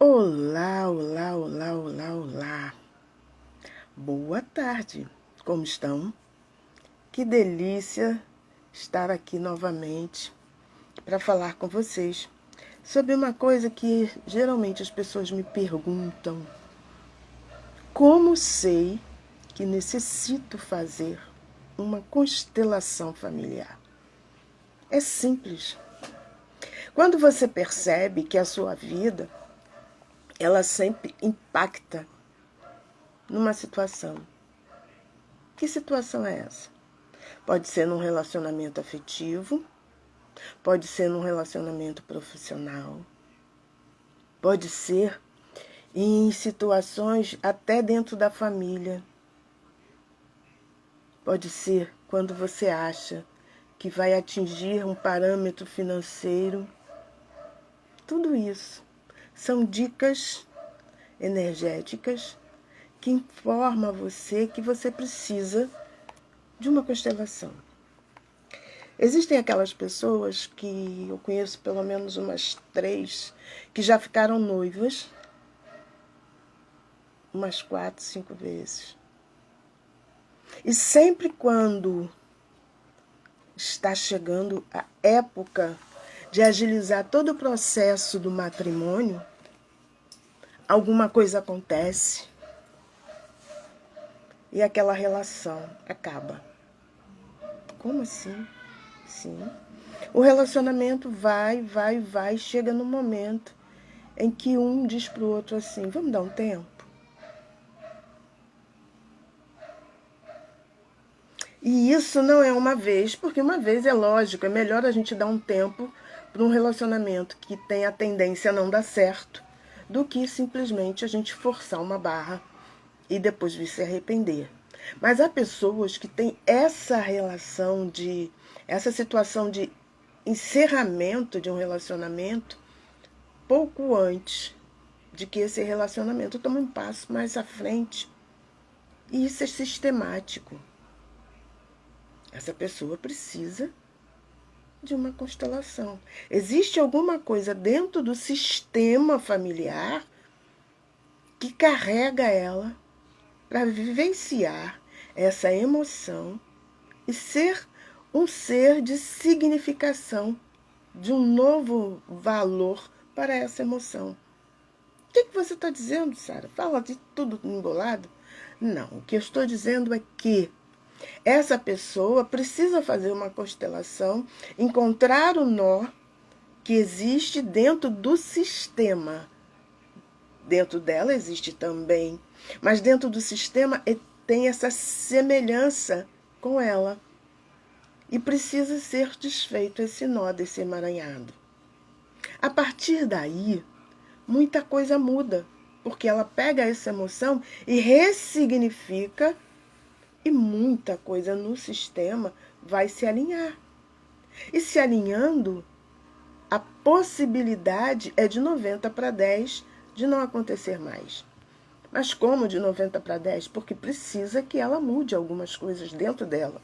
Olá, olá, olá, olá, olá. Boa tarde. Como estão? Que delícia estar aqui novamente para falar com vocês sobre uma coisa que geralmente as pessoas me perguntam: como sei que necessito fazer uma constelação familiar? É simples. Quando você percebe que a sua vida ela sempre impacta numa situação. Que situação é essa? Pode ser num relacionamento afetivo, pode ser num relacionamento profissional, pode ser em situações até dentro da família. Pode ser quando você acha que vai atingir um parâmetro financeiro. Tudo isso são dicas energéticas que informam você que você precisa de uma constelação. Existem aquelas pessoas que eu conheço pelo menos umas 3 que já ficaram noivas umas 4, 5 vezes. E sempre quando está chegando a época de agilizar todo o processo do matrimônio, alguma coisa acontece e aquela relação acaba. Como assim? Sim. O relacionamento vai, chega no momento em que um diz para o outro assim: vamos dar um tempo? E isso não é uma vez, porque uma vez é lógico, é melhor a gente dar um tempo para um relacionamento que tem a tendência a não dar certo, do que simplesmente a gente forçar uma barra e depois vir se arrepender. Mas há pessoas que têm essa relação essa situação de encerramento de um relacionamento pouco antes de que esse relacionamento tome um passo mais à frente. E isso é sistemático. Essa pessoa precisa de uma constelação. Existe alguma coisa dentro do sistema familiar que carrega ela para vivenciar essa emoção e ser um ser de significação, de um novo valor para essa emoção. O que você está dizendo, Sara? Fala de tudo embolado? Não, o que eu estou dizendo é que essa pessoa precisa fazer uma constelação, encontrar o nó que existe dentro do sistema. Dentro dela existe também, mas dentro do sistema tem essa semelhança com ela. E precisa ser desfeito esse nó desse emaranhado. A partir daí, muita coisa muda, porque ela pega essa emoção e ressignifica, e muita coisa no sistema vai se alinhar. E se alinhando, a possibilidade é de 90 para 10 de não acontecer mais. Mas como de 90 para 10? Porque precisa que ela mude algumas coisas dentro dela,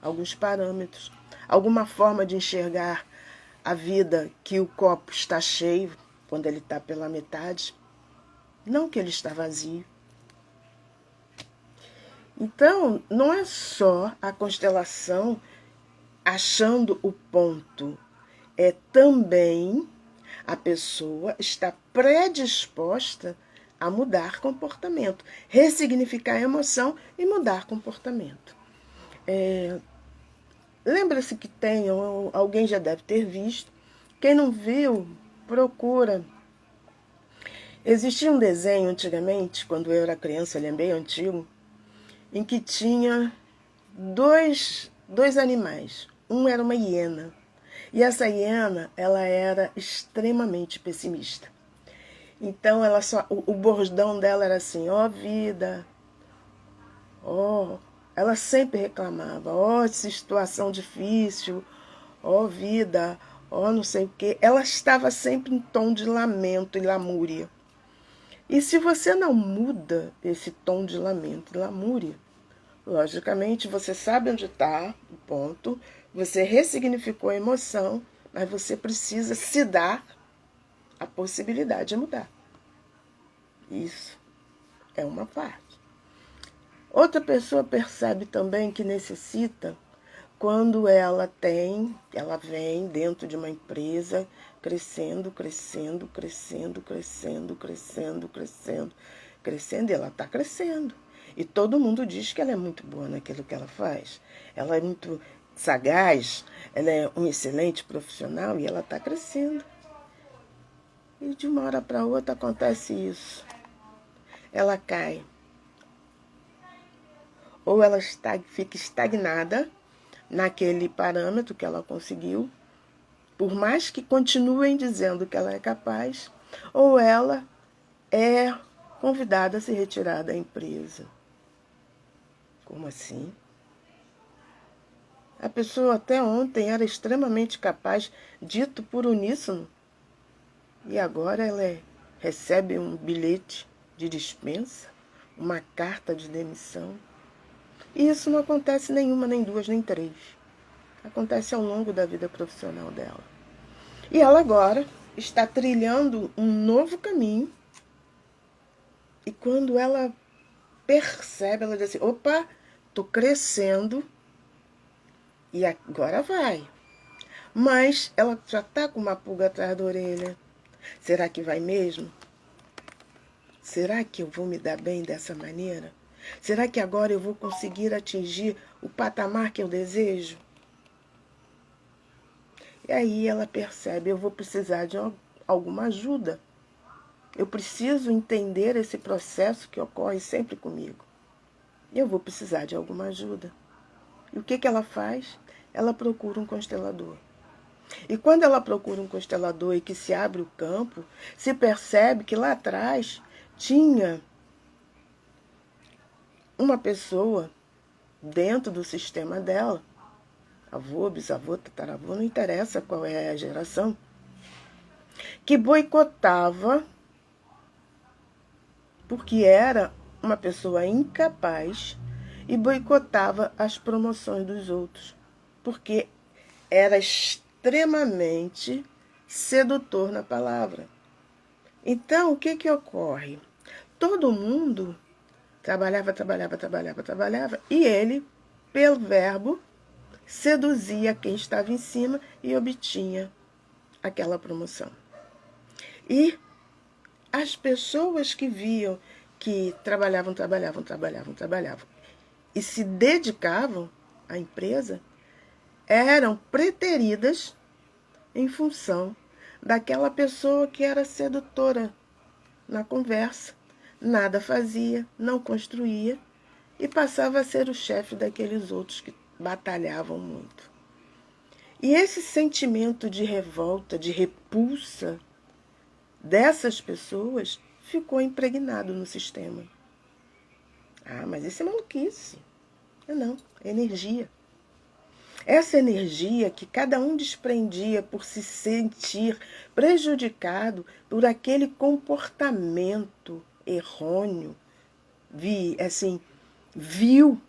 alguns parâmetros, alguma forma de enxergar a vida, que o copo está cheio quando ele está pela metade, não que ele está vazio. Então, não é só a constelação achando o ponto, é também a pessoa está predisposta a mudar comportamento, ressignificar a emoção e mudar comportamento. Lembra-se que tem, alguém já deve ter visto, quem não viu, procura. Existia um desenho antigamente, quando eu era criança, ele é bem antigo, em que tinha dois animais. Um era uma hiena. E essa hiena, ela era extremamente pessimista. Então, o bordão dela era assim: ó vida, ó. Ela sempre reclamava: ó situação difícil, ó vida, ó não sei o quê. Ela estava sempre em tom de lamento e lamúria. E se você não muda esse tom de lamento e lamúria, logicamente você sabe onde está o ponto, você ressignificou a emoção, mas você precisa se dar a possibilidade de mudar. Isso é uma parte. Outra pessoa percebe também que necessita quando ela vem dentro de uma empresa crescendo, crescendo, crescendo, crescendo, crescendo, crescendo, crescendo, e ela está crescendo. E todo mundo diz que ela é muito boa naquilo que ela faz. Ela é muito sagaz, ela é um excelente profissional e ela está crescendo. E de uma hora para outra acontece isso. Ela cai. Ou ela fica estagnada naquele parâmetro que ela conseguiu, por mais que continuem dizendo que ela é capaz, ou ela é convidada a se retirar da empresa. Como assim? A pessoa até ontem era extremamente capaz, dito por uníssono, e agora ela recebe um bilhete de dispensa, uma carta de demissão. E isso não acontece nenhuma, nem duas, nem três. Acontece ao longo da vida profissional dela. E ela agora está trilhando um novo caminho. E quando ela percebe, ela diz assim, opa, estou crescendo e agora vai. Mas ela já está com uma pulga atrás da orelha. Será que vai mesmo? Será que eu vou me dar bem dessa maneira? Será que agora eu vou conseguir atingir o patamar que eu desejo? E aí ela percebe, eu vou precisar de alguma ajuda. Eu preciso entender esse processo que ocorre sempre comigo. Eu vou precisar de alguma ajuda. E o que ela faz? Ela procura um constelador. E quando ela procura um constelador e que se abre o campo, se percebe que lá atrás tinha uma pessoa dentro do sistema dela, avô, bisavô, tataravô, não interessa qual é a geração, que boicotava porque era uma pessoa incapaz e boicotava as promoções dos outros, porque era extremamente sedutor na palavra. Então, o que ocorre? Todo mundo trabalhava, e ele, pelo verbo, seduzia quem estava em cima e obtinha aquela promoção. E as pessoas que viam que trabalhavam e se dedicavam à empresa eram preteridas em função daquela pessoa que era sedutora na conversa, nada fazia, não construía e passava a ser o chefe daqueles outros que batalhavam muito. E esse sentimento de revolta, de repulsa dessas pessoas ficou impregnado no sistema. Ah, mas isso é maluquice. Não, é energia. Essa energia que cada um desprendia por se sentir prejudicado por aquele comportamento errôneo, vil,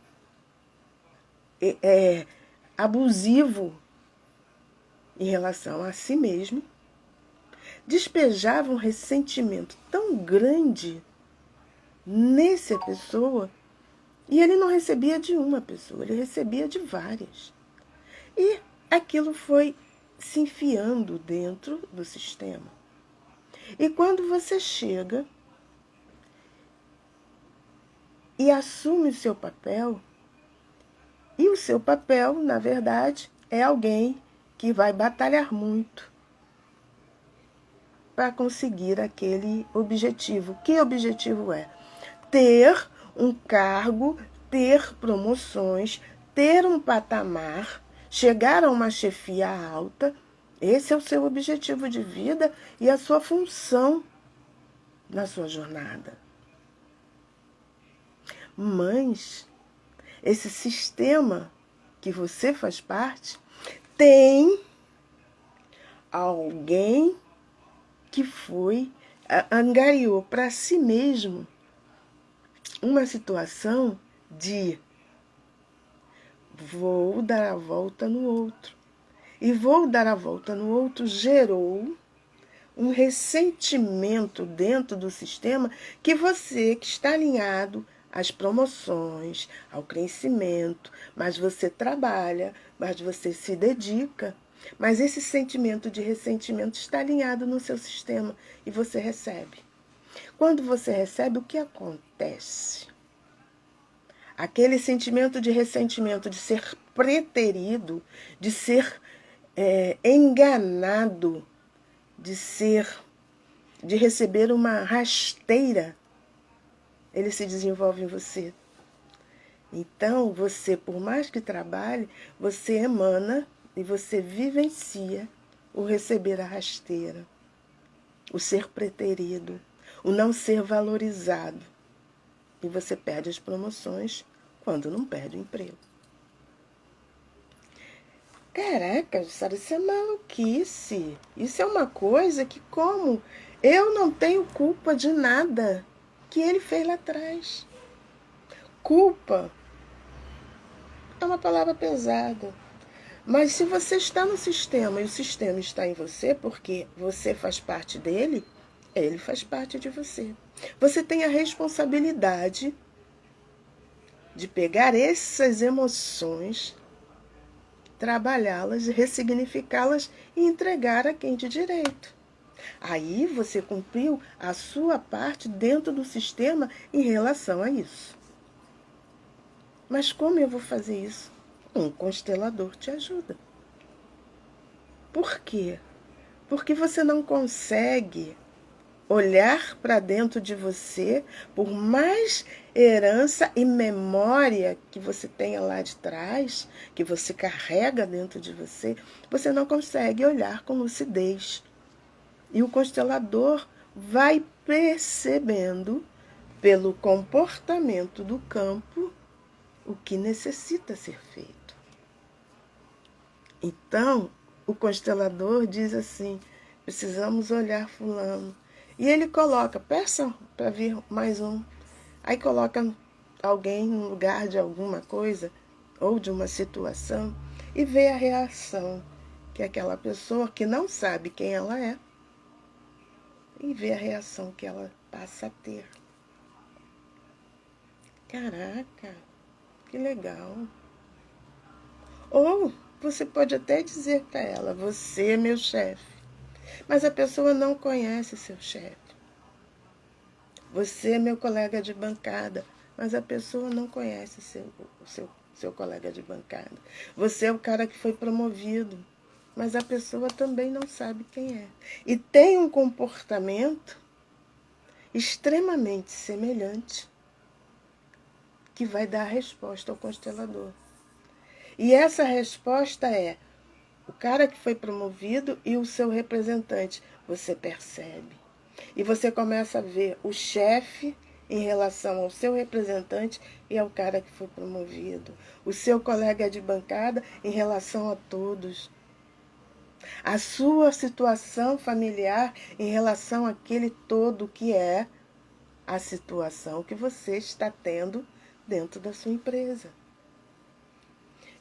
abusivo em relação a si mesmo, despejava um ressentimento tão grande nessa pessoa, e ele não recebia de uma pessoa, ele recebia de várias. E aquilo foi se enfiando dentro do sistema. E quando você chega e assume o seu papel, e o seu papel, na verdade, é alguém que vai batalhar muito para conseguir aquele objetivo. Que objetivo é? Ter um cargo, ter promoções, ter um patamar, chegar a uma chefia alta. Esse é o seu objetivo de vida e a sua função na sua jornada. Mas esse sistema que você faz parte tem alguém que angariou para si mesmo uma situação de vou dar a volta no outro. E vou dar a volta no outro gerou um ressentimento dentro do sistema que está alinhado às promoções, ao crescimento, mas você trabalha, mas você se dedica. Mas esse sentimento de ressentimento está alinhado no seu sistema e você recebe. Quando você recebe, o que acontece? Aquele sentimento de ressentimento, de ser preterido, de ser enganado, de receber uma rasteira, ele se desenvolve em você. Então, você, por mais que trabalhe, você emana e você vivencia o receber a rasteira, o ser preterido, o não ser valorizado. E você perde as promoções quando não perde o emprego. Caraca, Jussara, isso é maluquice. Isso é uma coisa que, como eu não tenho culpa de nada que ele fez lá atrás. Culpa é uma palavra pesada. Mas se você está no sistema e o sistema está em você, porque você faz parte dele, ele faz parte de você. Você tem a responsabilidade de pegar essas emoções, trabalhá-las, ressignificá-las e entregar a quem de direito. Aí você cumpriu a sua parte dentro do sistema em relação a isso. Mas como eu vou fazer isso? Um constelador te ajuda. Por quê? Porque você não consegue olhar para dentro de você, por mais herança e memória que você tenha lá de trás, que você carrega dentro de você, você não consegue olhar com lucidez. E o constelador vai percebendo, pelo comportamento do campo, o que necessita ser feito. Então, o constelador diz assim, precisamos olhar fulano. E ele coloca, peça para vir mais um. Aí coloca alguém no lugar de alguma coisa ou de uma situação e vê a reação que aquela pessoa que não sabe quem ela é e vê a reação que ela passa a ter. Caraca, que legal. Ou você pode até dizer para ela, você é meu chefe. Mas a pessoa não conhece seu chefe. Você é meu colega de bancada, mas a pessoa não conhece seu colega de bancada. Você é o cara que foi promovido, mas a pessoa também não sabe quem é. E tem um comportamento extremamente semelhante que vai dar a resposta ao constelador. E essa resposta é o cara que foi promovido e o seu representante. Você percebe. E você começa a ver o chefe em relação ao seu representante e ao cara que foi promovido. O seu colega de bancada em relação a todos. A sua situação familiar em relação àquele todo que é a situação que você está tendo dentro da sua empresa.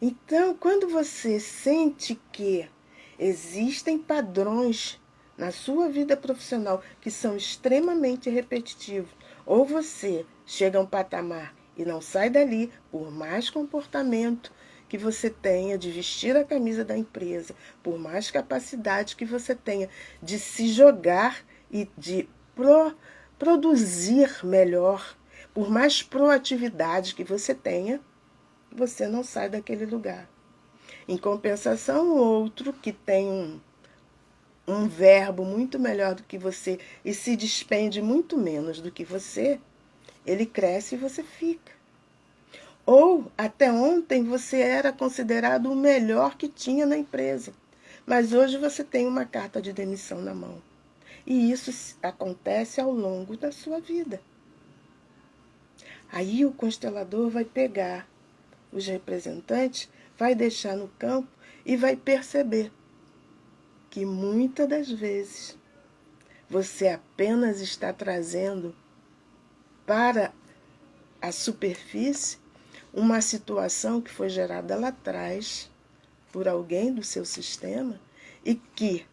Então, quando você sente que existem padrões na sua vida profissional que são extremamente repetitivos, ou você chega a um patamar e não sai dali, por mais comportamento que você tenha de vestir a camisa da empresa, por mais capacidade que você tenha de se jogar e de produzir melhor, por mais proatividade que você tenha, você não sai daquele lugar. Em compensação, o outro que tem um verbo muito melhor do que você e se despende muito menos do que você, ele cresce e você fica. Ou, até ontem, você era considerado o melhor que tinha na empresa, mas hoje você tem uma carta de demissão na mão. E isso acontece ao longo da sua vida. Aí o constelador vai pegar os representantes, vai deixar no campo e vai perceber que muitas das vezes você apenas está trazendo para a superfície uma situação que foi gerada lá atrás por alguém do seu sistema e que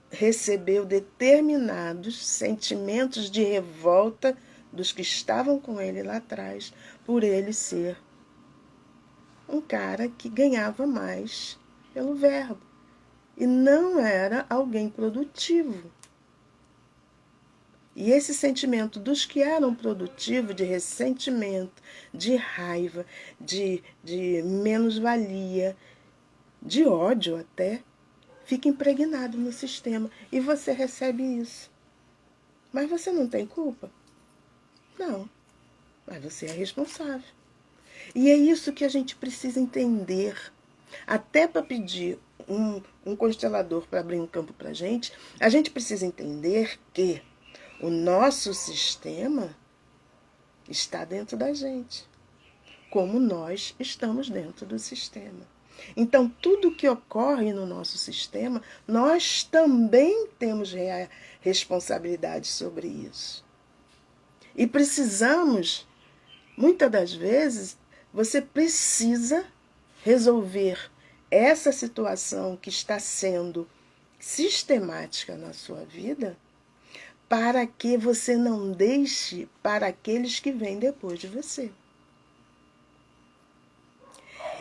recebeu determinados sentimentos de revolta dos que estavam com ele lá atrás, por ele ser um cara que ganhava mais pelo verbo e não era alguém produtivo. E esse sentimento dos que eram produtivos, de ressentimento, de raiva, de menos-valia, de ódio até, fica impregnado no sistema e você recebe isso. Mas você não tem culpa? Não, mas você é responsável. E é isso que a gente precisa entender. Até para pedir um constelador para abrir um campo para a gente precisa entender que o nosso sistema está dentro da gente, como nós estamos dentro do sistema. Então, tudo que ocorre no nosso sistema, nós também temos responsabilidade sobre isso. E precisamos, muitas das vezes, você precisa resolver essa situação que está sendo sistemática na sua vida, para que você não deixe para aqueles que vêm depois de você.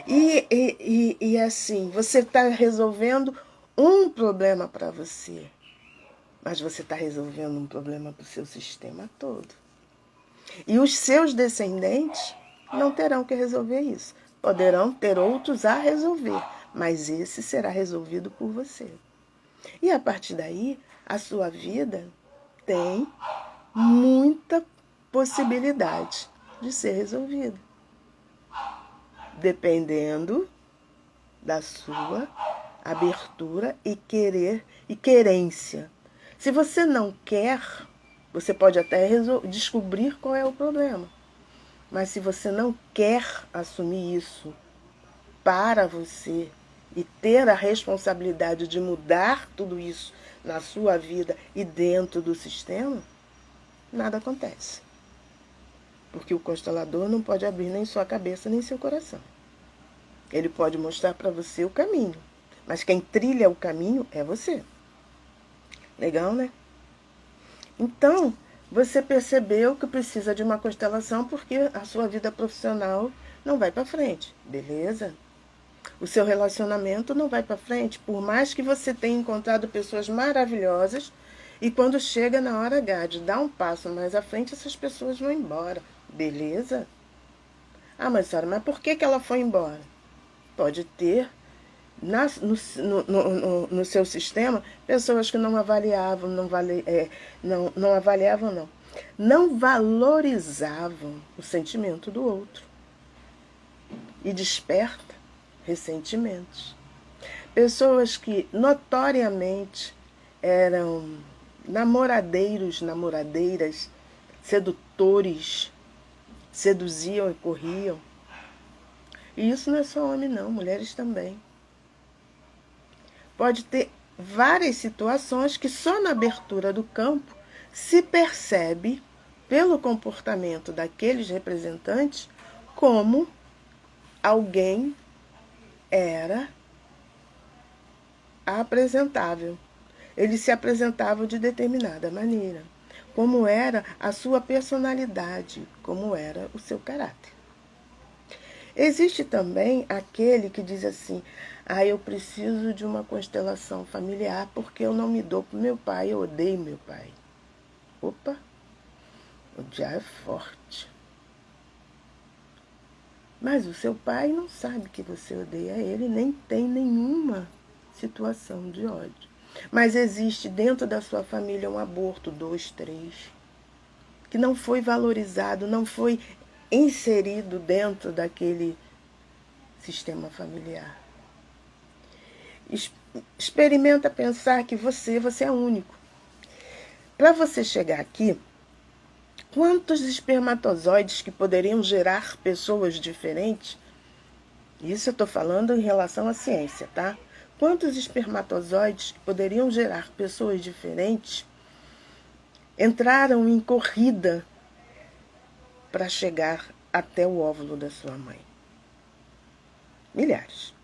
E assim, você está resolvendo um problema para você, mas você está resolvendo um problema para o seu sistema todo. E os seus descendentes não terão que resolver isso. Poderão ter outros a resolver, mas esse será resolvido por você. E a partir daí, a sua vida tem muita possibilidade de ser resolvida, dependendo da sua abertura e querência. Se você não quer, você pode até descobrir qual é o problema. Mas se você não quer assumir isso para você e ter a responsabilidade de mudar tudo isso na sua vida e dentro do sistema, nada acontece. Porque o constelador não pode abrir nem sua cabeça nem seu coração. Ele pode mostrar para você o caminho, mas quem trilha o caminho é você. Legal, né? Então, você percebeu que precisa de uma constelação porque a sua vida profissional não vai para frente, beleza? O seu relacionamento não vai para frente, por mais que você tenha encontrado pessoas maravilhosas e quando chega na hora H de dar um passo mais à frente, essas pessoas vão embora, beleza? Ah, mas senhora, mas por que ela foi embora? Pode ter no seu sistema pessoas que não avaliavam, não valorizavam o sentimento do outro e desperta ressentimentos. Pessoas que notoriamente eram namoradeiros, namoradeiras, sedutores, seduziam e corriam. E isso não é só homem não, mulheres também. Pode ter várias situações que só na abertura do campo se percebe, pelo comportamento daqueles representantes, como alguém era apresentável. Ele se apresentava de determinada maneira, como era a sua personalidade, como era o seu caráter. Existe também aquele que diz assim: eu preciso de uma constelação familiar porque eu não me dou para meu pai, eu odeio meu pai. Opa, odiar é forte. Mas o seu pai não sabe que você odeia ele, nem tem nenhuma situação de ódio. Mas existe dentro da sua família um aborto, 2, 3, que não foi valorizado, não foi inserido dentro daquele sistema familiar. Experimenta pensar que você é único. Para você chegar aqui, quantos espermatozoides que poderiam gerar pessoas diferentes? Isso eu estou falando em relação à ciência, tá? Quantos espermatozoides que poderiam gerar pessoas diferentes entraram em corrida para chegar até o óvulo da sua mãe? Milhares.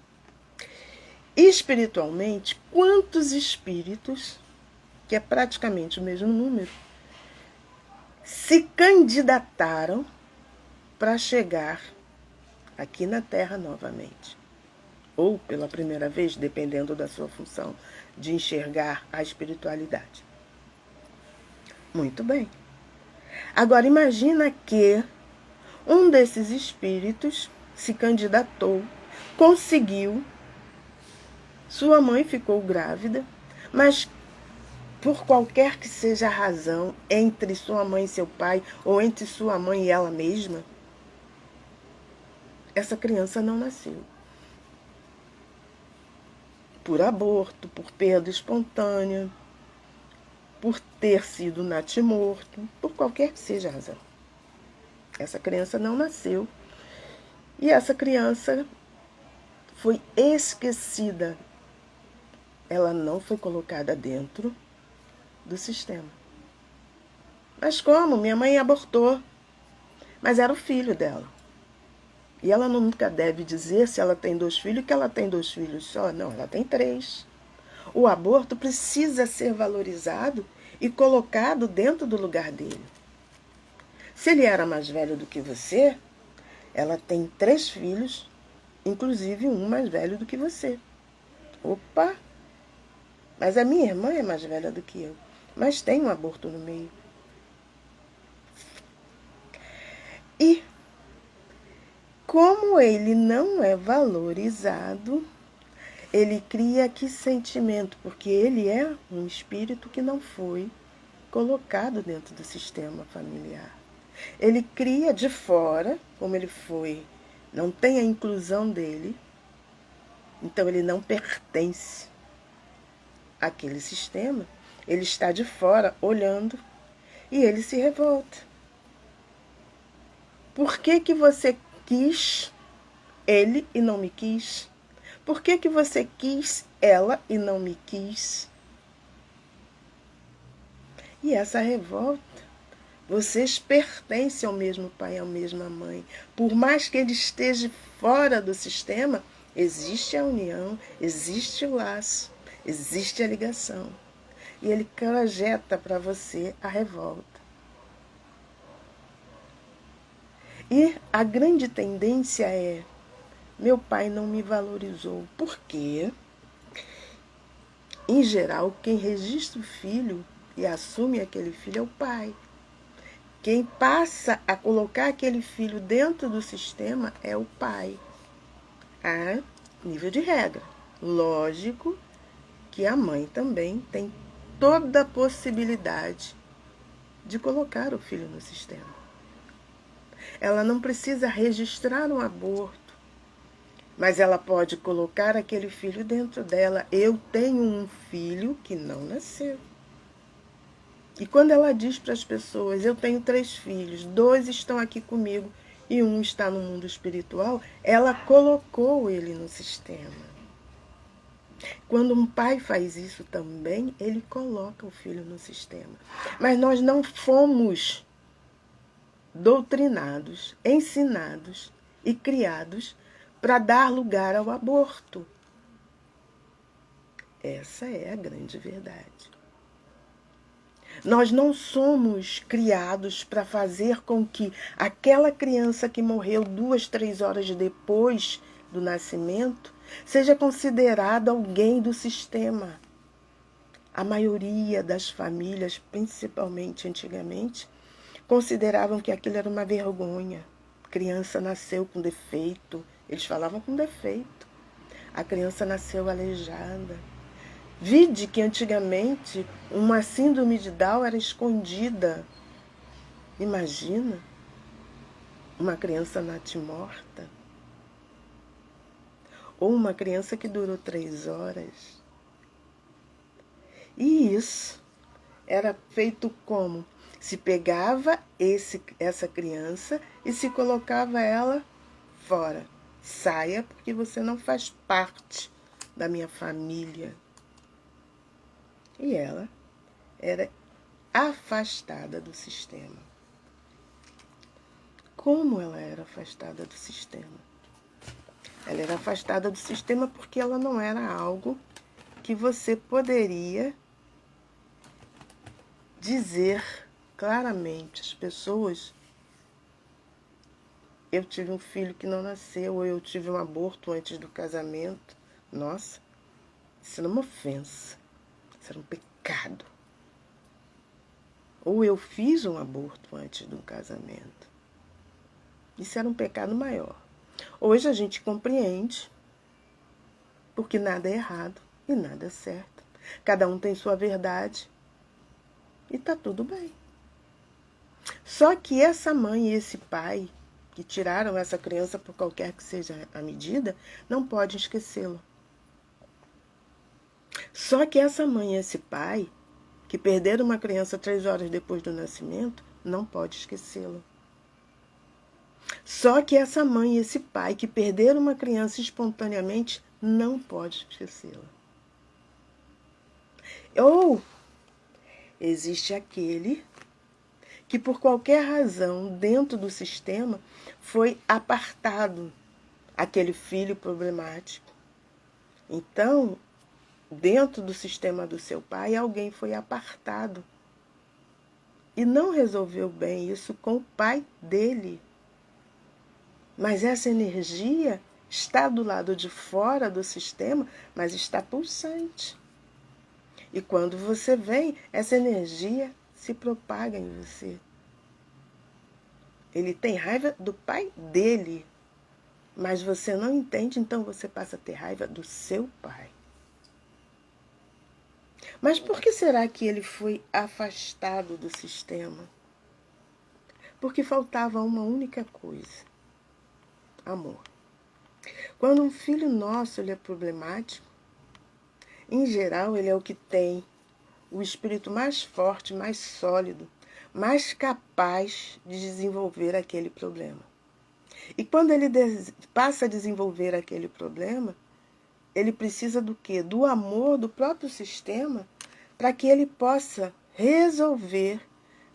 Espiritualmente, quantos espíritos que é praticamente o mesmo número, se candidataram para chegar aqui na Terra novamente. Ou pela primeira vez, dependendo da sua função de enxergar a espiritualidade. Muito bem. Agora imagina que um desses espíritos se candidatou, conseguiu, sua mãe ficou grávida, mas por qualquer que seja a razão, entre sua mãe e seu pai, ou entre sua mãe e ela mesma, essa criança não nasceu. Por aborto, por perda espontânea, por ter sido natimorto, por qualquer que seja a razão. Essa criança não nasceu. E essa criança foi esquecida. Ela não foi colocada dentro do sistema. Mas como? Minha mãe abortou. Mas era o filho dela. E ela nunca deve dizer, se ela tem 2 filhos, que ela tem 2 filhos só. Não, ela tem 3. O aborto precisa ser valorizado e colocado dentro do lugar dele. Se ele era mais velho do que você, ela tem 3 filhos, inclusive um mais velho do que você. Opa! Mas a minha irmã é mais velha do que eu. Mas tem um aborto no meio. E como ele não é valorizado, ele cria que sentimento? Porque ele é um espírito que não foi colocado dentro do sistema familiar. Ele cria de fora, como ele foi, não tem a inclusão dele, então ele não pertence àquele sistema. Ele está de fora, olhando, e ele se revolta. Por que que você quis ele e não me quis? Por que que você quis ela e não me quis? E essa revolta, vocês pertencem ao mesmo pai, à mesma mãe. Por mais que ele esteja fora do sistema, existe a união, existe o laço, existe a ligação. E ele projeta para você a revolta. E a grande tendência é: meu pai não me valorizou. Por quê? Em geral, quem registra o filho e assume aquele filho é o pai. Quem passa a colocar aquele filho dentro do sistema é o pai. A nível de regra. Lógico que a mãe também tem toda a possibilidade de colocar o filho no sistema. Ela não precisa registrar um aborto, mas ela pode colocar aquele filho dentro dela. Eu tenho um filho que não nasceu. E quando ela diz para as pessoas, eu tenho 3 filhos, 2 estão aqui comigo e um está no mundo espiritual, ela colocou ele no sistema. Quando um pai faz isso também, ele coloca o filho no sistema. Mas nós não fomos doutrinados, ensinados e criados para dar lugar ao aborto. Essa é a grande verdade. Nós não somos criados para fazer com que aquela criança que morreu 2, 3 horas depois do nascimento seja considerada alguém do sistema. A maioria das famílias, principalmente antigamente, consideravam que aquilo era uma vergonha. A criança nasceu com defeito. Eles falavam com defeito. A criança nasceu aleijada. Vide que antigamente uma síndrome de Down era escondida. Imagina uma criança natimorta. Ou uma criança que durou 3 horas. E isso era feito como? Se pegava essa criança e se colocava ela fora. Saia, porque você não faz parte da minha família. E ela era afastada do sistema. Como ela era afastada do sistema? Ela era afastada do sistema porque ela não era algo que você poderia dizer claramente às pessoas: eu tive um filho que não nasceu, ou eu tive um aborto antes do casamento. Nossa, isso era uma ofensa, isso era um pecado. Ou eu fiz um aborto antes do casamento. Isso era um pecado maior. Hoje a gente compreende, porque nada é errado e nada é certo. Cada um tem sua verdade e tá tudo bem. Só que essa mãe e esse pai que tiraram essa criança por qualquer que seja a medida, não pode esquecê-lo. Só que essa mãe e esse pai que perderam uma criança 3 horas depois do nascimento, não pode esquecê-lo. Só que essa mãe e esse pai que perderam uma criança espontaneamente, não pode esquecê-la. Ou existe aquele que por qualquer razão dentro do sistema foi apartado, aquele filho problemático. Então, dentro do sistema do seu pai, alguém foi apartado e não resolveu bem isso com o pai dele. Mas essa energia está do lado de fora do sistema, mas está pulsante. E quando você vem, essa energia se propaga em você. Ele tem raiva do pai dele, mas você não entende, então você passa a ter raiva do seu pai. Mas por que será que ele foi afastado do sistema? Porque faltava uma única coisa: amor. Quando um filho nosso ele é problemático, em geral ele é o que tem o espírito mais forte, mais sólido, mais capaz de desenvolver aquele problema. E quando ele passa a desenvolver aquele problema, ele precisa do quê? Do amor do próprio sistema para que ele possa resolver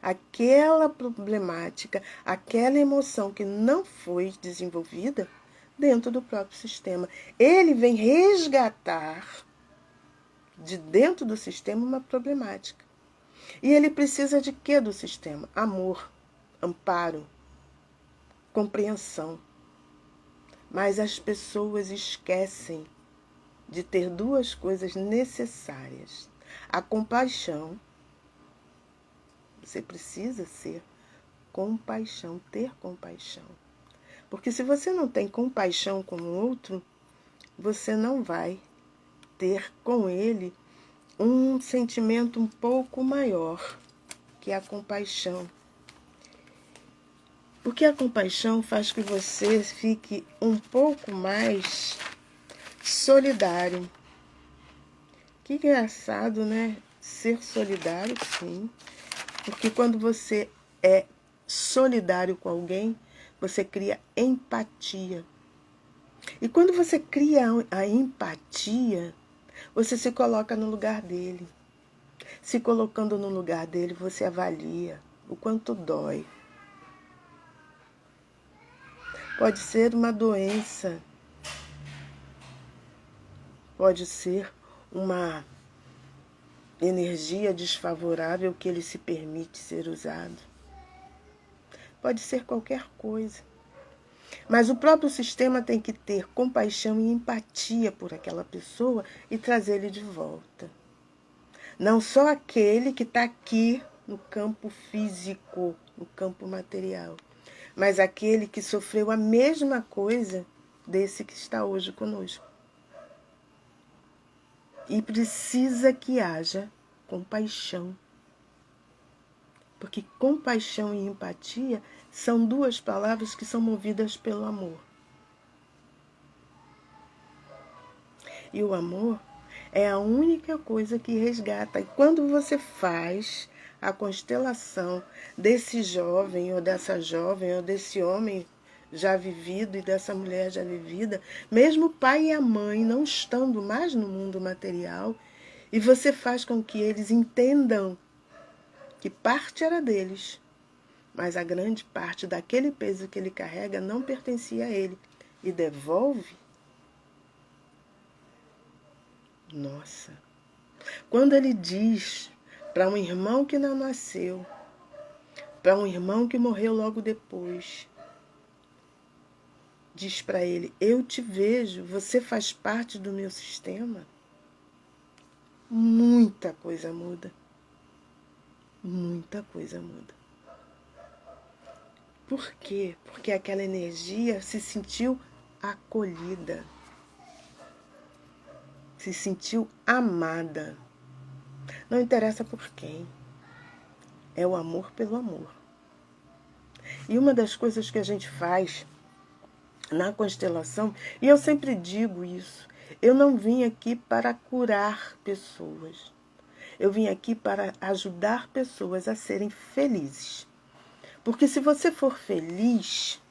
aquela problemática, aquela emoção que não foi desenvolvida dentro do próprio sistema. Ele vem resgatar de dentro do sistema uma problemática. E ele precisa de quê do sistema? Amor, amparo, compreensão. Mas as pessoas esquecem de ter duas coisas necessárias: a compaixão. Você precisa ser compaixão, ter compaixão. Porque se você não tem compaixão com o outro, você não vai ter com ele um sentimento um pouco maior, que é a compaixão. Porque a compaixão faz que você fique um pouco mais solidário. Que engraçado, né? Ser solidário, sim. Porque quando você é solidário com alguém, você cria empatia. E quando você cria a empatia, você se coloca no lugar dele. Se colocando no lugar dele, você avalia o quanto dói. Pode ser uma doença, pode ser uma energia desfavorável que ele se permite ser usado. Pode ser qualquer coisa. Mas o próprio sistema tem que ter compaixão e empatia por aquela pessoa e trazer ele de volta. Não só aquele que está aqui no campo físico, no campo material, mas aquele que sofreu a mesma coisa desse que está hoje conosco. E precisa que haja compaixão. Porque compaixão e empatia são duas palavras que são movidas pelo amor. E o amor é a única coisa que resgata. E quando você faz a constelação desse jovem ou desse homem já vivido e dessa mulher já vivida, mesmo o pai e a mãe não estando mais no mundo material, e você faz com que eles entendam que parte era deles, mas a grande parte daquele peso que ele carrega não pertencia a ele, e devolve. Nossa! Quando ele diz para um irmão que não nasceu, para um irmão que morreu logo depois. Diz para ele: eu te vejo, você faz parte do meu sistema. Muita coisa muda. Muita coisa muda. Por quê? Porque aquela energia se sentiu acolhida, se sentiu amada. Não interessa por quem. É o amor pelo amor. E uma das coisas que a gente faz na constelação, e eu sempre digo isso, eu não vim aqui para curar pessoas. Eu vim aqui para ajudar pessoas a serem felizes. Porque se você for feliz,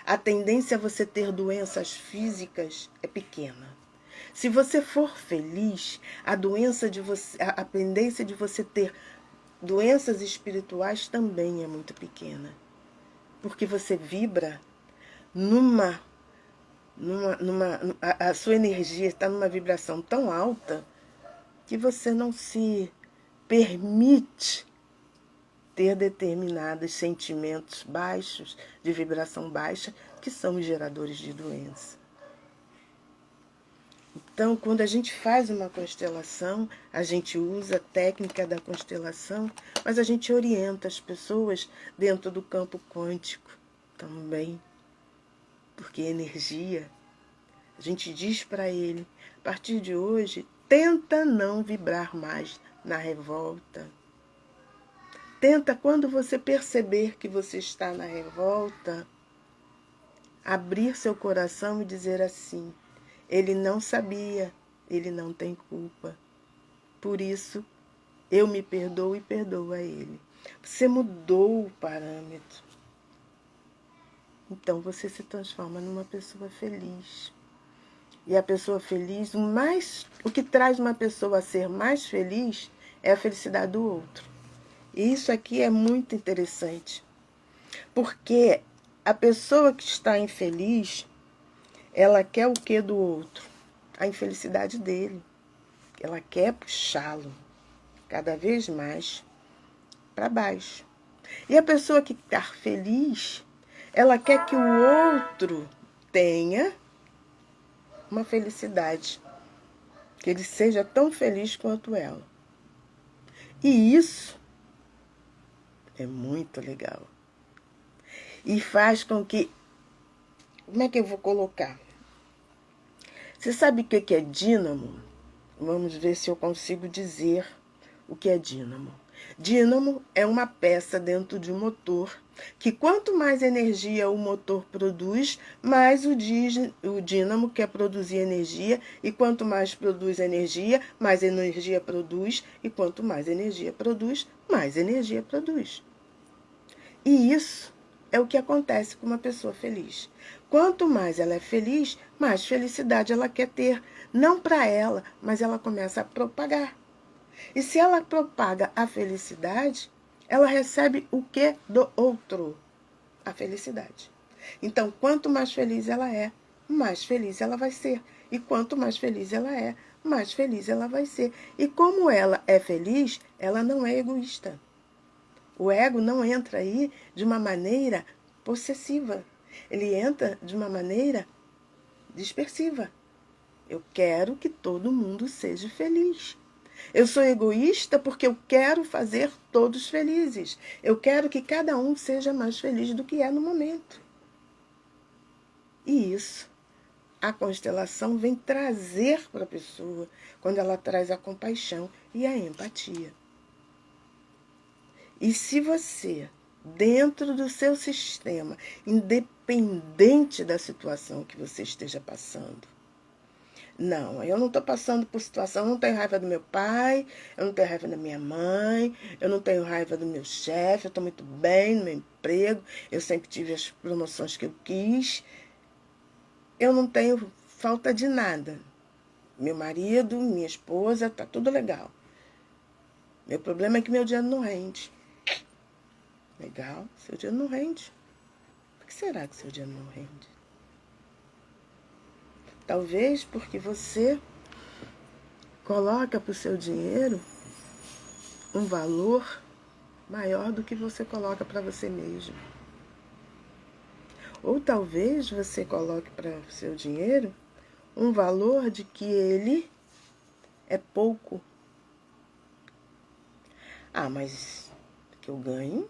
a tendência a você ter doenças físicas é pequena. Se você for feliz, a tendência de você ter doenças espirituais também é muito pequena. Porque você vibra a sua energia está numa vibração tão alta que você não se permite ter determinados sentimentos baixos, de vibração baixa, que são os geradores de doença. Então, quando a gente faz uma constelação, a gente usa a técnica da constelação, mas a gente orienta as pessoas dentro do campo quântico também. Porque energia, a gente diz para ele, a partir de hoje, tenta não vibrar mais na revolta. Tenta, quando você perceber que você está na revolta, abrir seu coração e dizer assim: ele não sabia, ele não tem culpa. Por isso, eu me perdoo e perdoo a ele. Você mudou o parâmetro. Então você se transforma numa pessoa feliz. E a pessoa feliz, o que traz uma pessoa a ser mais feliz é a felicidade do outro. E isso aqui é muito interessante. Porque a pessoa que está infeliz, ela quer o que do outro? A infelicidade dele. Ela quer puxá-lo cada vez mais para baixo. E a pessoa que está feliz, ela quer que o outro tenha uma felicidade, que ele seja tão feliz quanto ela. E isso é muito legal. E faz com que... Como é que eu vou colocar? Você sabe o que é dínamo? Vamos ver se eu consigo dizer o que é dínamo. Dínamo é uma peça dentro de um motor que quanto mais energia o motor produz, mais o dínamo quer produzir energia, e quanto mais produz energia, mais energia produz, e quanto mais energia produz, mais energia produz. E isso é o que acontece com uma pessoa feliz. Quanto mais ela é feliz, mais felicidade ela quer ter. Não para ela, mas ela começa a propagar. E se ela propaga a felicidade, ela recebe o que do outro? A felicidade. Então, quanto mais feliz ela é, mais feliz ela vai ser. E quanto mais feliz ela é, mais feliz ela vai ser. E como ela é feliz, ela não é egoísta. O ego não entra aí de uma maneira possessiva. Ele entra de uma maneira dispersiva. Eu quero que todo mundo seja feliz. Eu sou egoísta porque eu quero fazer todos felizes. Eu quero que cada um seja mais feliz do que é no momento. E isso a constelação vem trazer para a pessoa quando ela traz a compaixão e a empatia. E se você, dentro do seu sistema, independente da situação que você esteja passando, não, eu não estou passando por situação, eu não tenho raiva do meu pai, eu não tenho raiva da minha mãe, eu não tenho raiva do meu chefe, eu estou muito bem no meu emprego, eu sempre tive as promoções que eu quis, eu não tenho falta de nada. Meu marido, minha esposa, tá tudo legal. Meu problema é que meu dinheiro não rende. Legal, seu dinheiro não rende. Por que será que seu dinheiro não rende? Talvez porque você coloca para o seu dinheiro um valor maior do que você coloca para você mesmo. Ou talvez você coloque para o seu dinheiro um valor de que ele é pouco. Ah, mas o que eu ganho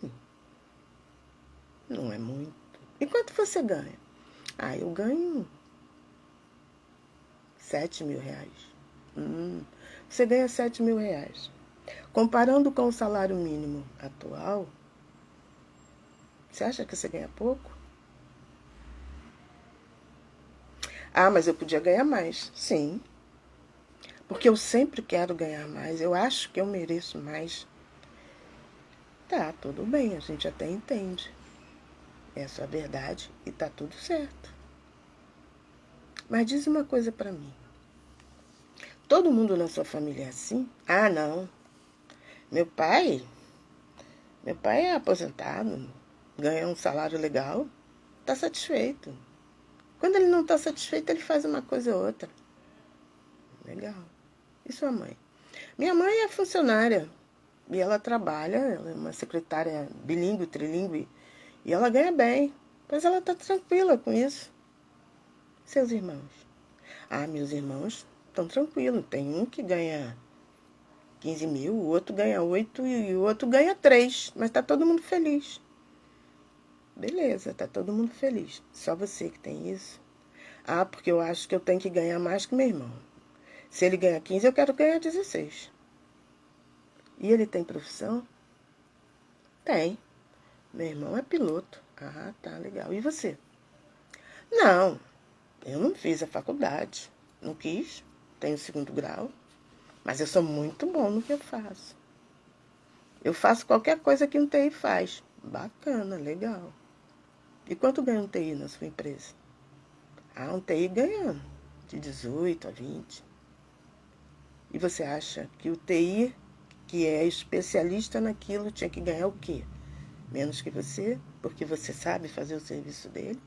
não é muito. E quanto você ganha? Ah, eu ganho 7.000 reais. Você ganha 7.000 reais. Comparando com o salário mínimo atual, você acha que você ganha pouco? Ah, mas eu podia ganhar mais. Sim, porque eu sempre quero ganhar mais. Eu acho que eu mereço mais. Tá, tudo bem, a gente até entende. Essa é a verdade e tá tudo certo. Mas diz uma coisa pra mim. Todo mundo na sua família é assim? Ah, não. Meu pai é aposentado, ganha um salário legal, tá satisfeito. Quando ele não tá satisfeito, ele faz uma coisa ou outra. Legal. E sua mãe? Minha mãe é funcionária e ela trabalha, ela é uma secretária bilíngue, trilingue, e ela ganha bem, mas ela tá tranquila com isso. Seus irmãos? Ah, meus irmãos estão tranquilos. Tem um que ganha 15.000, o outro ganha 8 e o outro ganha 3, mas tá todo mundo feliz. Beleza, tá todo mundo feliz. Só você que tem isso? Ah, porque eu acho que eu tenho que ganhar mais que meu irmão. Se ele ganha 15, eu quero ganhar 16. E ele tem profissão? Tem. Meu irmão é piloto. Ah, tá, legal. E você? Não, eu não fiz a faculdade. Não quis. Tenho 2º grau. Mas eu sou muito bom no que eu faço. Eu faço qualquer coisa que um TI faz. Bacana, legal. E quanto ganha um TI na sua empresa? Ah, um TI ganha de 18 a 20. E você acha que o TI, que é especialista naquilo, tinha que ganhar o quê? Menos que você? Porque você sabe fazer o serviço dele?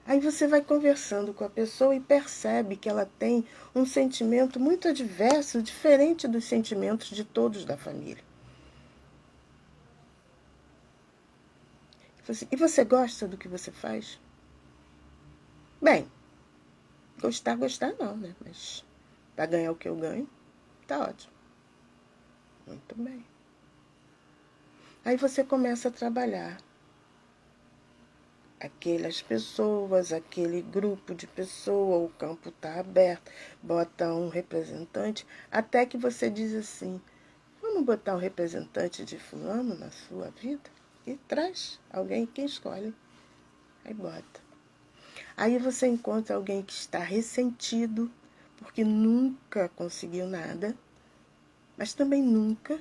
Aí você vai conversando com a pessoa e percebe que ela tem um sentimento muito adverso, diferente dos sentimentos de todos da família. E você gosta do que você faz? Bem, gostar não, né? Mas para ganhar o que eu ganho, tá ótimo. Muito bem. Aí você começa a trabalhar. Aquelas pessoas, aquele grupo de pessoas, o campo está aberto, bota um representante, até que você diz assim, vamos botar um representante de fulano na sua vida? E traz alguém, quem escolhe, aí bota. Aí você encontra alguém que está ressentido, porque nunca conseguiu nada, mas também nunca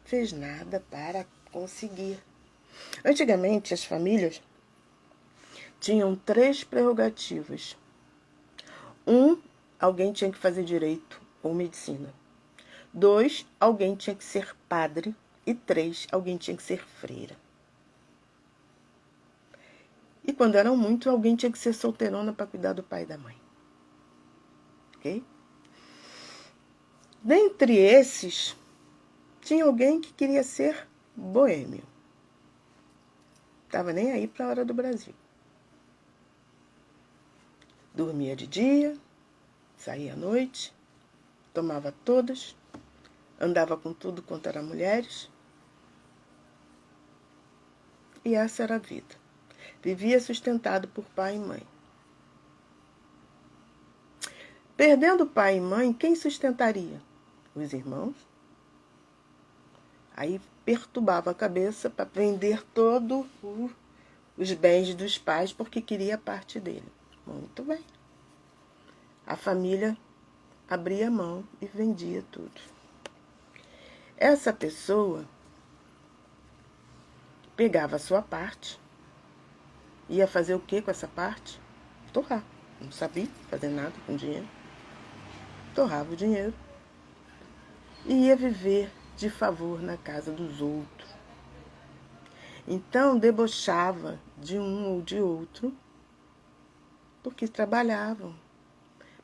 fez nada para conseguir. Antigamente, as famílias tinham 3 prerrogativas. 1, alguém tinha que fazer direito ou medicina. 2, alguém tinha que ser padre. E 3, alguém tinha que ser freira. E quando eram muito, alguém tinha que ser solteirona para cuidar do pai e da mãe. Ok? Dentre esses, tinha alguém que queria ser boêmio. Estava nem aí para a hora do Brasil. Dormia de dia, saía à noite, tomava todas, andava com tudo quanto era mulheres. E essa era a vida. Vivia sustentado por pai e mãe. Perdendo pai e mãe, quem sustentaria? Os irmãos. Aí perturbava a cabeça para vender todos os bens dos pais porque queria parte dele. Muito bem. A família abria a mão e vendia tudo. Essa pessoa pegava a sua parte, ia fazer o que com essa parte? Torrar. Não sabia fazer nada com dinheiro. Torrava o dinheiro e ia viver de favor na casa dos outros. Então debochava de um ou de outro porque trabalhavam.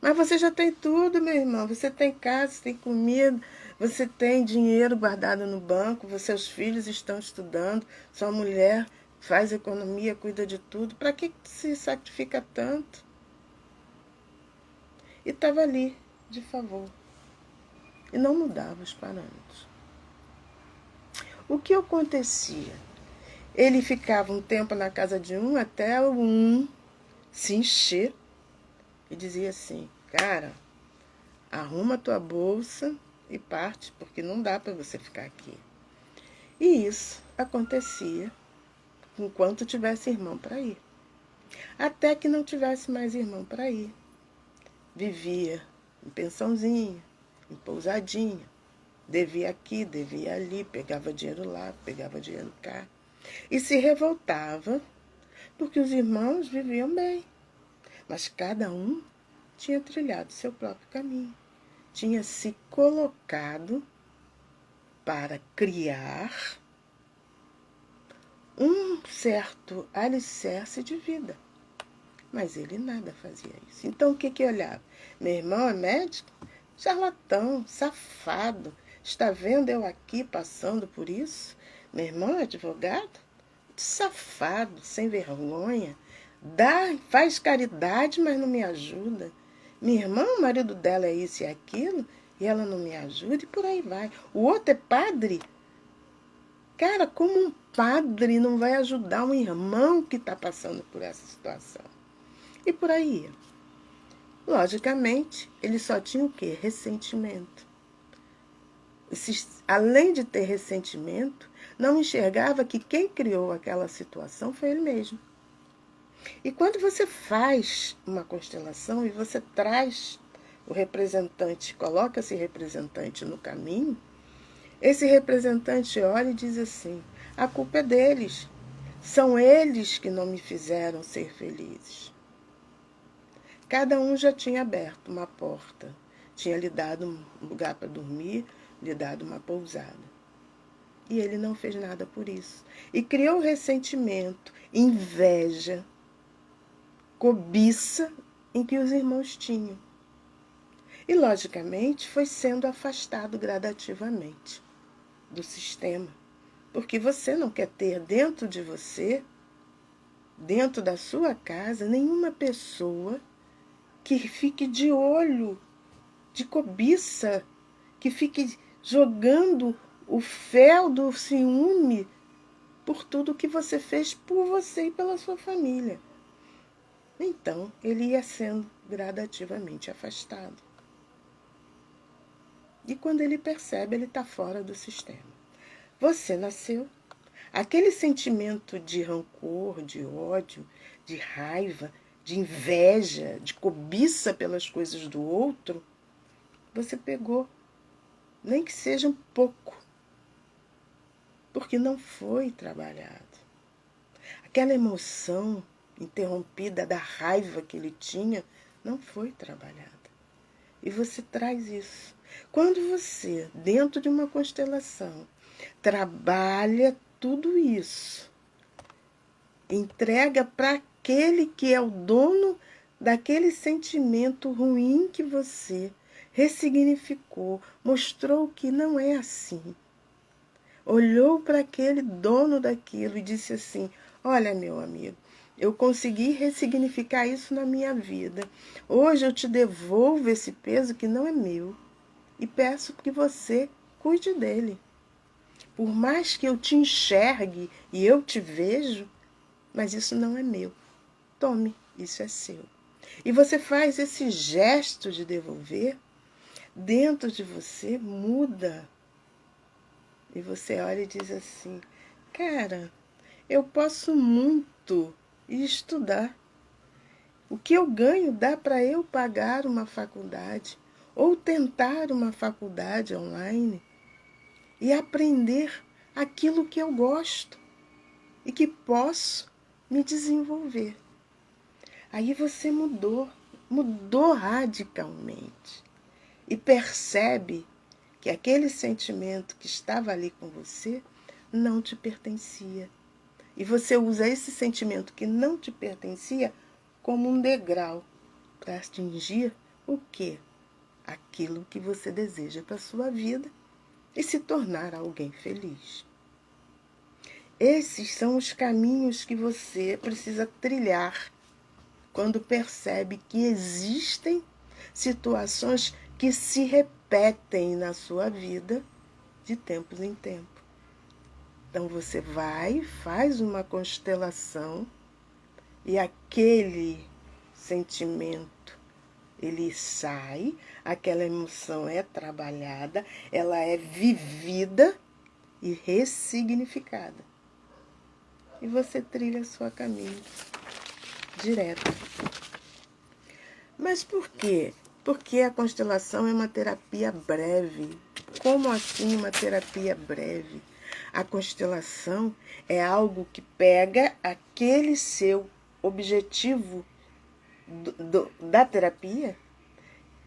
Mas você já tem tudo, meu irmão. Você tem casa, você tem comida, Você tem dinheiro guardado no banco, seus filhos estão estudando, sua mulher faz economia, cuida de tudo. Para que se sacrifica tanto? E estava ali, de favor. E não mudava os parâmetros. O que acontecia? Ele ficava um tempo na casa de um até o um se encher e dizia assim: cara, arruma tua bolsa e parte, porque não dá para você ficar aqui. E isso acontecia enquanto tivesse irmão para ir. Até que não tivesse mais irmão para ir. Vivia em pensãozinha, em pousadinha. Devia aqui, devia ali, pegava dinheiro lá, pegava dinheiro cá. E se revoltava porque os irmãos viviam bem. Mas cada um tinha trilhado seu próprio caminho. Tinha se colocado para criar um certo alicerce de vida. Mas ele nada fazia isso. Então o que olhava? Meu irmão é médico? Charlatão, safado. Está vendo eu aqui passando por isso? Meu irmão é advogado? Safado, sem vergonha. Faz caridade, mas não me ajuda. Minha irmã, o marido dela é isso e aquilo, e ela não me ajuda, e por aí vai. O outro é padre. Cara, como um padre não vai ajudar um irmão que está passando por essa situação? E por aí. Logicamente, ele só tinha o quê? Ressentimento. Além de ter ressentimento, não enxergava que quem criou aquela situação foi ele mesmo. E quando você faz uma constelação e você traz o representante, coloca esse representante no caminho, esse representante olha e diz assim: a culpa é deles. São eles que não me fizeram ser felizes. Cada um já tinha aberto uma porta, tinha lhe dado um lugar para dormir, lhe dado uma pousada. E ele não fez nada por isso. E criou ressentimento, inveja, cobiça em que os irmãos tinham. E, logicamente, foi sendo afastado gradativamente do sistema. Porque você não quer ter dentro de você, dentro da sua casa, nenhuma pessoa que fique de olho, de cobiça, que fique jogando o fel do ciúme por tudo que você fez por você e pela sua família. Então, ele ia sendo gradativamente afastado. E quando ele percebe, ele está fora do sistema. Você nasceu. Aquele sentimento de rancor, de ódio, de raiva, de inveja, de cobiça pelas coisas do outro, você pegou, nem que seja um pouco, porque não foi trabalhado. Aquela emoção interrompida da raiva que ele tinha não foi trabalhada. E você traz isso. Quando você, dentro de uma constelação, trabalha tudo isso, entrega para aquele que é o dono daquele sentimento ruim que você ressignificou, mostrou que não é assim. Olhou para aquele dono daquilo e disse assim: olha, meu amigo, eu consegui ressignificar isso na minha vida. Hoje eu te devolvo esse peso que não é meu e peço que você cuide dele. Por mais que eu te enxergue e eu te vejo, mas isso não é meu. Tome, isso é seu. E você faz esse gesto de devolver, dentro de você muda. E você olha e diz assim: cara, eu posso muito estudar. O que eu ganho dá para eu pagar uma faculdade ou tentar uma faculdade online e aprender aquilo que eu gosto e que posso me desenvolver. Aí você mudou radicalmente e percebe que aquele sentimento que estava ali com você não te pertencia. E você usa esse sentimento que não te pertencia como um degrau para atingir o quê? Aquilo que você deseja para a sua vida e se tornar alguém feliz. Esses são os caminhos que você precisa trilhar quando percebe que existem situações que se repetem na sua vida de tempos em tempos. Então você vai, faz uma constelação e aquele sentimento, ele sai, aquela emoção é trabalhada, ela é vivida e ressignificada. E você trilha seu caminho direto. Mas por quê? Porque a constelação é uma terapia breve. Como assim uma terapia breve? A constelação é algo que pega aquele seu objetivo da terapia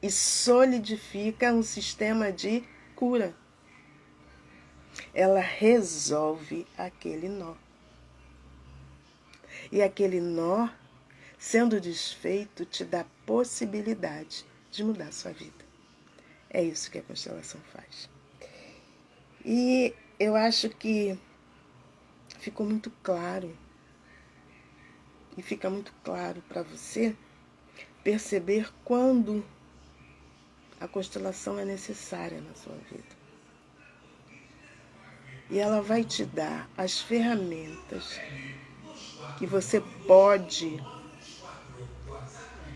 e solidifica um sistema de cura. Ela resolve aquele nó. E aquele nó, sendo desfeito, te dá possibilidade de mudar a sua vida. É isso que a constelação faz. E eu acho que ficou muito claro, e fica muito claro para você perceber quando a constelação é necessária na sua vida. E ela vai te dar as ferramentas que você pode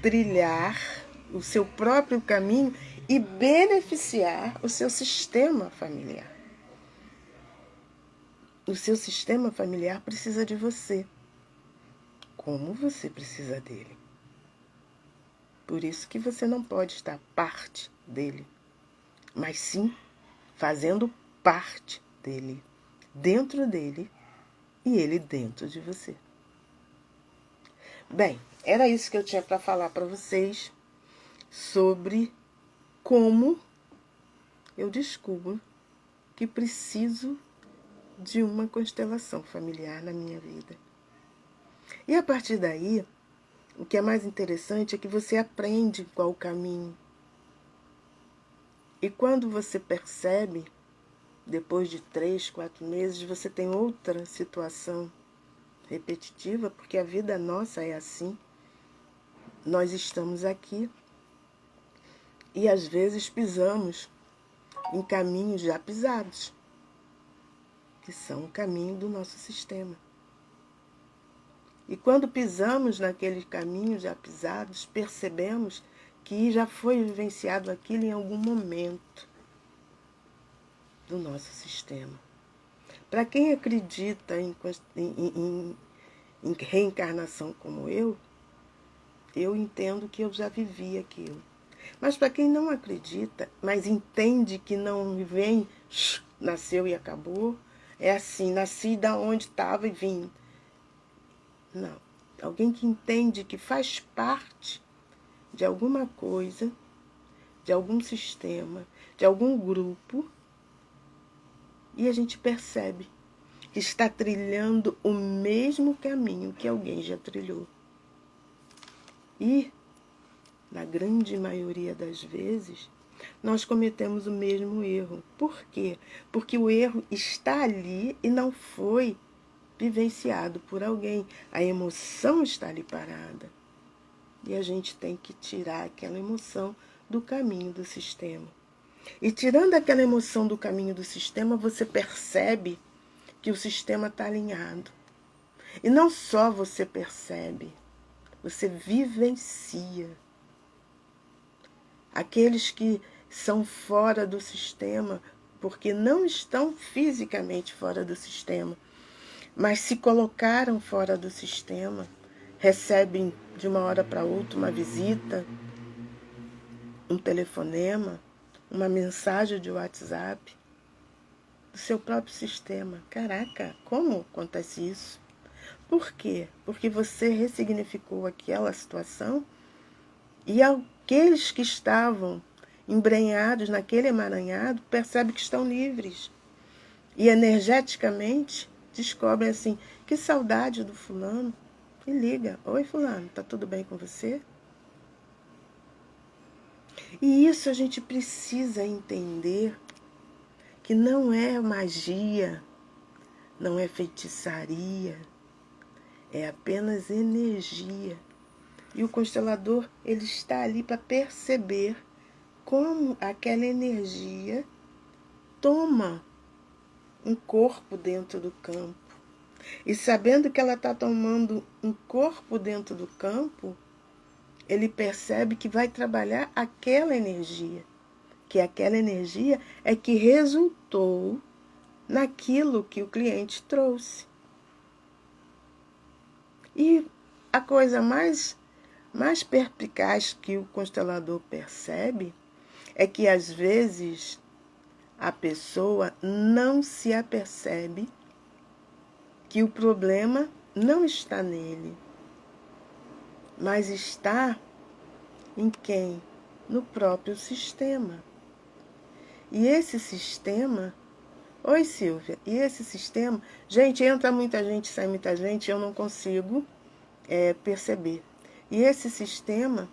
trilhar o seu próprio caminho e beneficiar o seu sistema familiar. O seu sistema familiar precisa de você, como você precisa dele. Por isso que você não pode estar parte dele, mas sim fazendo parte dele, dentro dele e ele dentro de você. Bem, era isso que eu tinha para falar para vocês sobre como eu descubro que preciso de uma constelação familiar na minha vida. E a partir daí, o que é mais interessante é que você aprende qual o caminho. E quando você percebe, depois de 3, 4 meses, você tem outra situação repetitiva, porque a vida nossa é assim. Nós estamos aqui e às vezes pisamos em caminhos já pisados, que são o caminho do nosso sistema. E quando pisamos naqueles caminhos já pisados, percebemos que já foi vivenciado aquilo em algum momento do nosso sistema. Para quem acredita em reencarnação como eu entendo que eu já vivi aquilo. Mas para quem não acredita, mas entende que não vem, nasceu e acabou, é assim, nasci da onde estava e vim. Não. Alguém que entende que faz parte de alguma coisa, de algum sistema, de algum grupo, e a gente percebe que está trilhando o mesmo caminho que alguém já trilhou. E, na grande maioria das vezes, nós cometemos o mesmo erro. Por quê? Porque o erro está ali e não foi vivenciado por alguém. A emoção está ali parada. E a gente tem que tirar aquela emoção do caminho do sistema. E tirando aquela emoção do caminho do sistema, você percebe que o sistema está alinhado. E não só você percebe, você vivencia. Aqueles que são fora do sistema, porque não estão fisicamente fora do sistema, mas se colocaram fora do sistema, recebem de uma hora para outra uma visita, um telefonema, uma mensagem de WhatsApp do seu próprio sistema. Caraca, como acontece isso? Por quê? Porque você ressignificou aquela situação e aqueles que estavam embrenhados naquele emaranhado percebem que estão livres. E energeticamente descobrem assim, que saudade do fulano. E liga, oi fulano, tá tudo bem com você? E isso a gente precisa entender, que não é magia, não é feitiçaria, é apenas energia. E o constelador, ele está ali para perceber como aquela energia toma um corpo dentro do campo. E sabendo que ela está tomando um corpo dentro do campo, ele percebe que vai trabalhar aquela energia. Que aquela energia é que resultou naquilo que o cliente trouxe. E a coisa mais perspicaz que o constelador percebe é que, às vezes, a pessoa não se apercebe que o problema não está nele, mas está em quem? No próprio sistema. E esse sistema... Oi, Silvia. E esse sistema... Gente, entra muita gente, sai muita gente, eu não consigo perceber. E esse sistema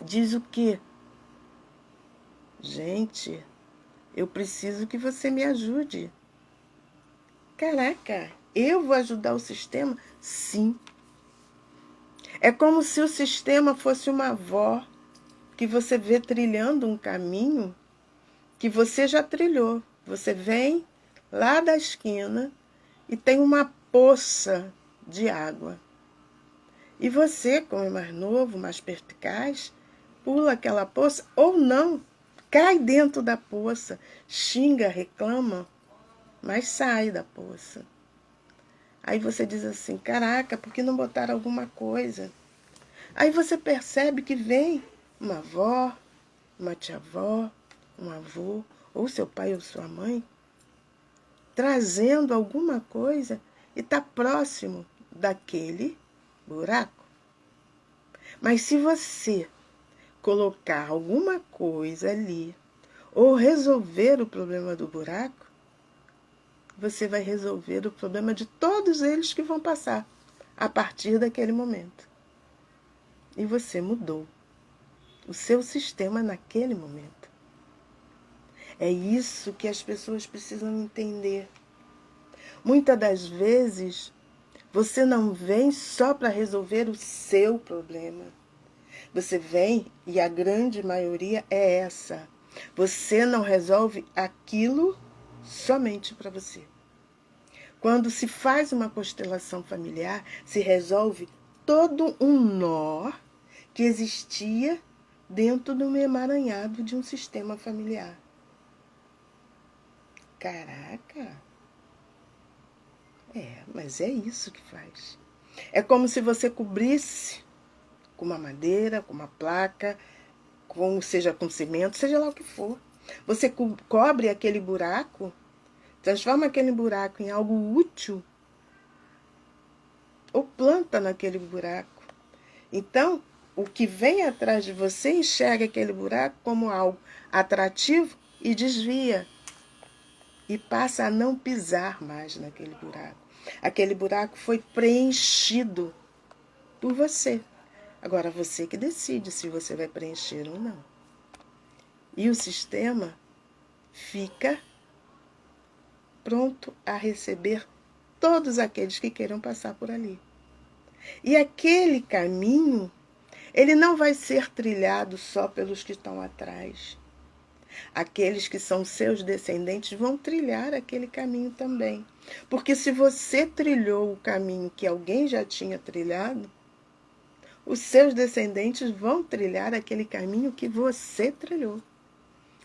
diz o quê? Gente, eu preciso que você me ajude. Caraca, eu vou ajudar o sistema? Sim. É como se o sistema fosse uma avó que você vê trilhando um caminho que você já trilhou. Você vem lá da esquina e tem uma poça de água. E você, como é mais novo, mais perspicaz, pula aquela poça ou não, cai dentro da poça, xinga, reclama, mas sai da poça. Aí você diz assim, caraca, por que não botaram alguma coisa? Aí você percebe que vem uma avó, uma tia-avó, um avô, ou seu pai ou sua mãe, trazendo alguma coisa e está próximo daquele buraco. Mas se você colocar alguma coisa ali, ou resolver o problema do buraco, você vai resolver o problema de todos eles que vão passar a partir daquele momento. E você mudou o seu sistema naquele momento. É isso que as pessoas precisam entender. Muitas das vezes, você não vem só para resolver o seu problema. Você vem, e a grande maioria é essa. Você não resolve aquilo somente para você. Quando se faz uma constelação familiar, se resolve todo um nó que existia dentro do emaranhado de um sistema familiar. Caraca! Mas é isso que faz. É como se você cobrisse com uma madeira, com uma placa, seja com cimento, seja lá o que for. Você cobre aquele buraco, transforma aquele buraco em algo útil, ou planta naquele buraco. Então, o que vem atrás de você enxerga aquele buraco como algo atrativo e desvia. E passa a não pisar mais naquele buraco. Aquele buraco foi preenchido por você. Agora, você que decide se você vai preencher ou não. E o sistema fica pronto a receber todos aqueles que queiram passar por ali. E aquele caminho, ele não vai ser trilhado só pelos que estão atrás. Aqueles que são seus descendentes vão trilhar aquele caminho também. Porque se você trilhou o caminho que alguém já tinha trilhado, os seus descendentes vão trilhar aquele caminho que você trilhou.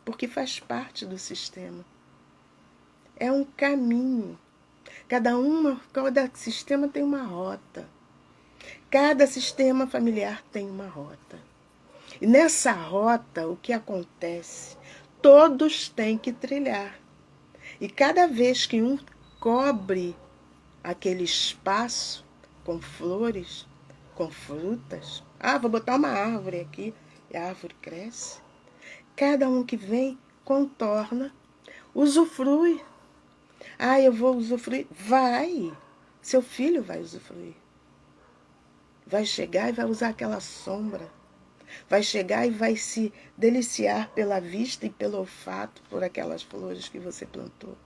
Porque faz parte do sistema. É um caminho. Cada sistema tem uma rota. Cada sistema familiar tem uma rota. E nessa rota, o que acontece? Todos têm que trilhar. E cada vez que um cobre aquele espaço com flores, com frutas, vou botar uma árvore aqui, e a árvore cresce. Cada um que vem contorna, usufrui. Eu vou usufruir. Vai. Seu filho vai usufruir. Vai chegar e vai usar aquela sombra. vai chegar e vai se deliciar pela vista e pelo olfato por aquelas flores que você plantou.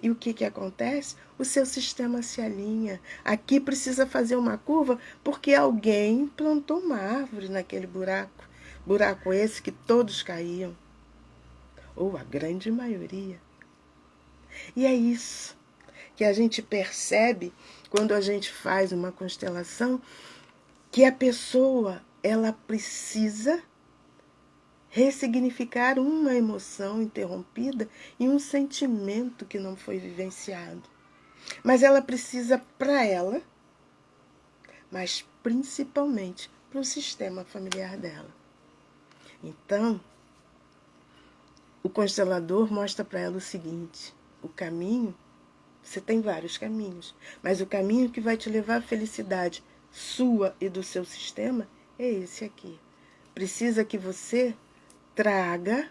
E o que acontece? O seu sistema se alinha. Aqui precisa fazer uma curva porque alguém plantou uma árvore naquele buraco. Buraco esse que todos caíam. Ou a grande maioria. E é isso que a gente percebe quando a gente faz uma constelação, que a pessoa, ela precisa ressignificar uma emoção interrompida e um sentimento que não foi vivenciado. Mas ela precisa para ela, mas principalmente para o sistema familiar dela. Então, o constelador mostra para ela o seguinte: o caminho, você tem vários caminhos, mas o caminho que vai te levar à felicidade sua e do seu sistema é esse aqui. Precisa que você traga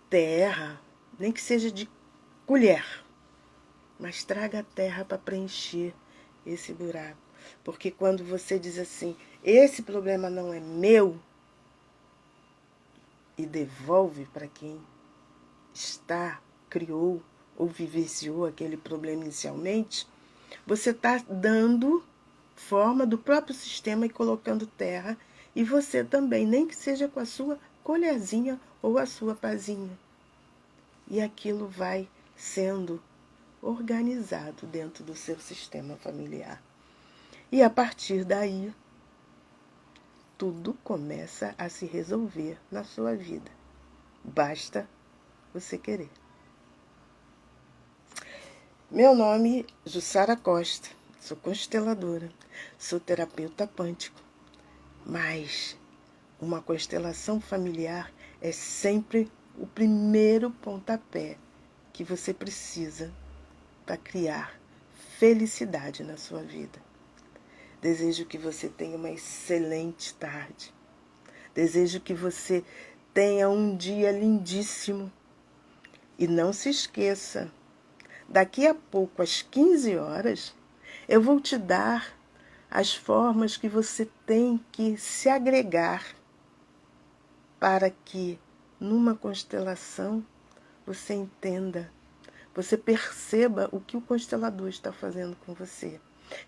terra, nem que seja de colher, mas traga a terra para preencher esse buraco. Porque quando você diz assim, esse problema não é meu, e devolve para quem criou ou vivenciou aquele problema inicialmente, você está dando forma do próprio sistema e colocando terra, e você também, nem que seja com a sua colherzinha ou a sua pazinha. E aquilo vai sendo organizado dentro do seu sistema familiar. E a partir daí, tudo começa a se resolver na sua vida. Basta você querer. Meu nome é Jussara Costa, sou consteladora, sou terapeuta quântico, mas uma constelação familiar é sempre o primeiro pontapé que você precisa para criar felicidade na sua vida. Desejo que você tenha uma excelente tarde. Desejo que você tenha um dia lindíssimo. E não se esqueça, daqui a pouco, às 15 horas, eu vou te dar as formas que você tem que se agregar para que, numa constelação, você entenda, você perceba o que o constelador está fazendo com você,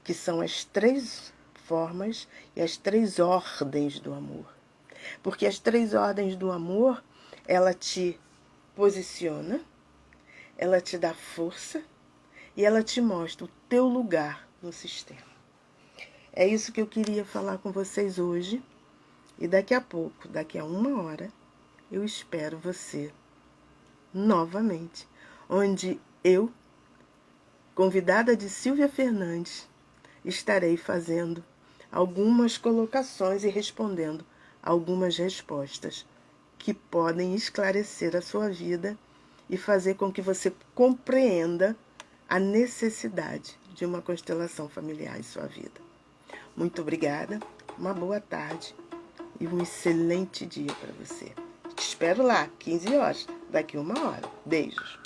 que são as 3 formas e as 3 ordens do amor. Porque as 3 ordens do amor, ela te posiciona, ela te dá força e ela te mostra o teu lugar no sistema. É isso que eu queria falar com vocês hoje. E daqui a pouco, daqui a 1 hora, eu espero você novamente, onde eu, convidada de Silvia Fernandes, estarei fazendo algumas colocações e respondendo algumas respostas que podem esclarecer a sua vida e fazer com que você compreenda a necessidade de uma constelação familiar em sua vida. Muito obrigada, uma boa tarde e um excelente dia para você. Te espero lá, 15 horas, daqui 1 hora. Beijos.